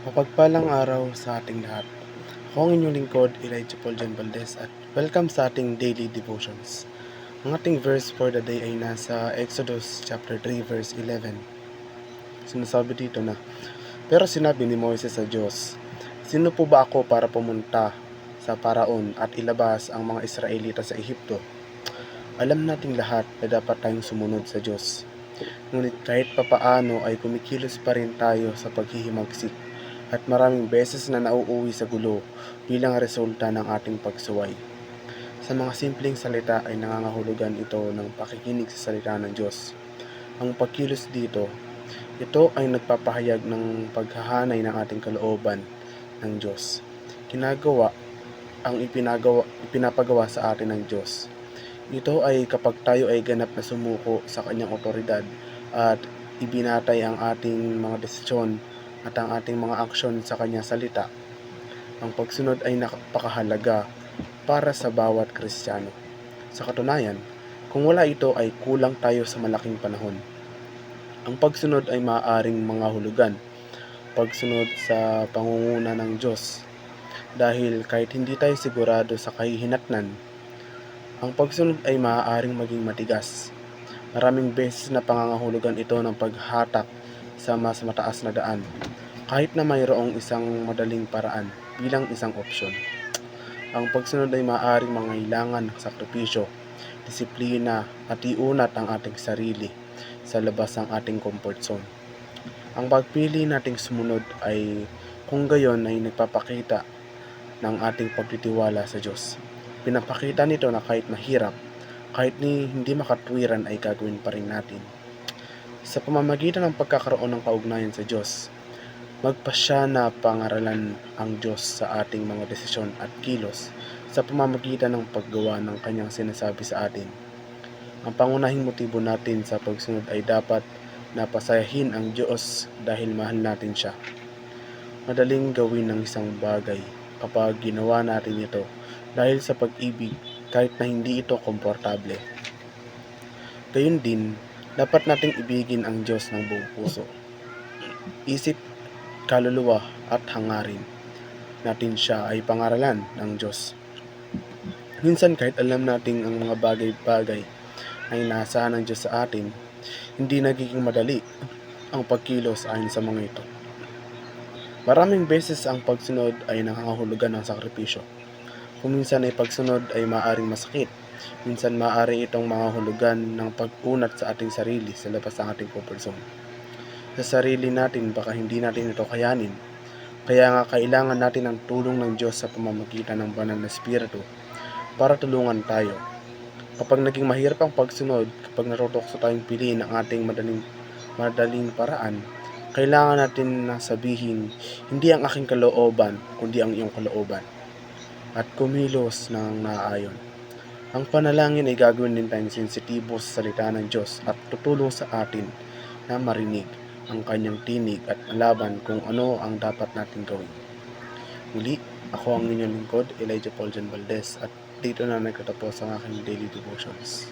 Mapagpalang araw sa ating lahat. Ako ang inyong lingkod, Elijah Paul John Valdez, at welcome sa ating daily devotions. Ang ating verse for the day ay nasa Exodus chapter 3 verse 11. Sinasabi dito na, "Pero sinabi ni Moises sa Diyos, sino po ba ako para pumunta sa Paraon at ilabas ang mga Israelita sa Ehipto? Alam nating lahat na dapat tayong sumunod sa Diyos. Ngunit kahit papaano ay kumikilos pa rin tayo sa paghihimagsik at maraming beses na nauuwi sa gulo bilang resulta ng ating pagsuway. Sa mga simpleng salita ay nangangahulugan ito ng pakikinig sa salita ng Diyos. Ang pagkilos dito, ito ay nagpapahayag ng paghahanay ng ating kalooban ng Diyos. Ginagawa ang ipinapagawa sa atin ng Diyos. Ito ay kapag tayo ay ganap na sumuko sa kanyang otoridad at ibinatay ang ating mga desisyon at ang ating mga aksyon sa kanyang salita. Ang pagsunod ay napakahalaga para sa bawat Kristiyano. Sa katunayan, kung wala ito ay kulang tayo sa malaking panahon. Ang pagsunod ay maaaring mangahulugan pagsunod sa pangunguna ng Diyos, dahil kahit hindi tayo sigurado sa kahihinatnan, ang pagsunod ay maaaring maging matigas. Maraming beses na pangangahulugan ito ng paghatak sa mas mataas na daan, kahit na mayroong isang madaling paraan bilang isang opsyon. Ang pagsunod ay maaaring mangailangan ng sakripisyo, disiplina at iunat ang ating sarili sa labas ng ating comfort zone. Ang pagpili nating sumunod ay kung gayon ay nagpapakita ng ating pagtitiwala sa Diyos. Pinapakita nito na kahit mahirap, kahit hindi makatwiran ay gagawin pa rin natin. Sa pamamagitan ng pagkakaroon ng kaugnayan sa Diyos, magpasya na pangaralan ang Diyos sa ating mga desisyon at kilos sa pamamagitan ng paggawa ng kanyang sinasabi sa atin. Ang pangunahing motibo natin sa pagsunod ay dapat na pasayahin ang Diyos dahil mahal natin siya. Madaling gawin ng isang bagay kapag ginawa natin ito dahil sa pag-ibig kahit na hindi ito komportable. Gayun din, dapat nating ibigin ang Diyos ng buong puso, isip, kaluluwa at hangarin natin siya ay pangaralan ng Diyos. Minsan kahit alam nating ang mga bagay-bagay ay inaasahan ng Diyos sa atin, hindi nagiging madali ang pagkilos ayon sa mga ito. Maraming beses ang pagsunod ay nangangahulugan ng sakripisyo. Kung minsan ay pagsunod ay maaaring masakit, minsan maaari itong mangahulugan ng pag-unat sa ating sarili sa labas ng ating comfort zone. Sa sarili natin baka hindi natin ito kayanin, kaya nga kailangan natin ang tulong ng Diyos sa pamamagitan ng banal na Espiritu para tulungan tayo. Kapag naging mahirap ang pagsunod, kapag natutokso tayong piliin ang ating madaling paraan, kailangan natin na sabihin, hindi ang aking kalooban, kundi ang iyong kalooban, at kumilos ng naaayon. Ang panalangin ay gagawin din tayong sensitibo sa salita ng Diyos at tutulong sa atin na marinig ang kanyang tinig at malaman kung ano ang dapat natin gawin. Muli, ako ang inyong lingkod, Elijah Paul John Valdez, at dito na nagtatapos ang aking daily devotions.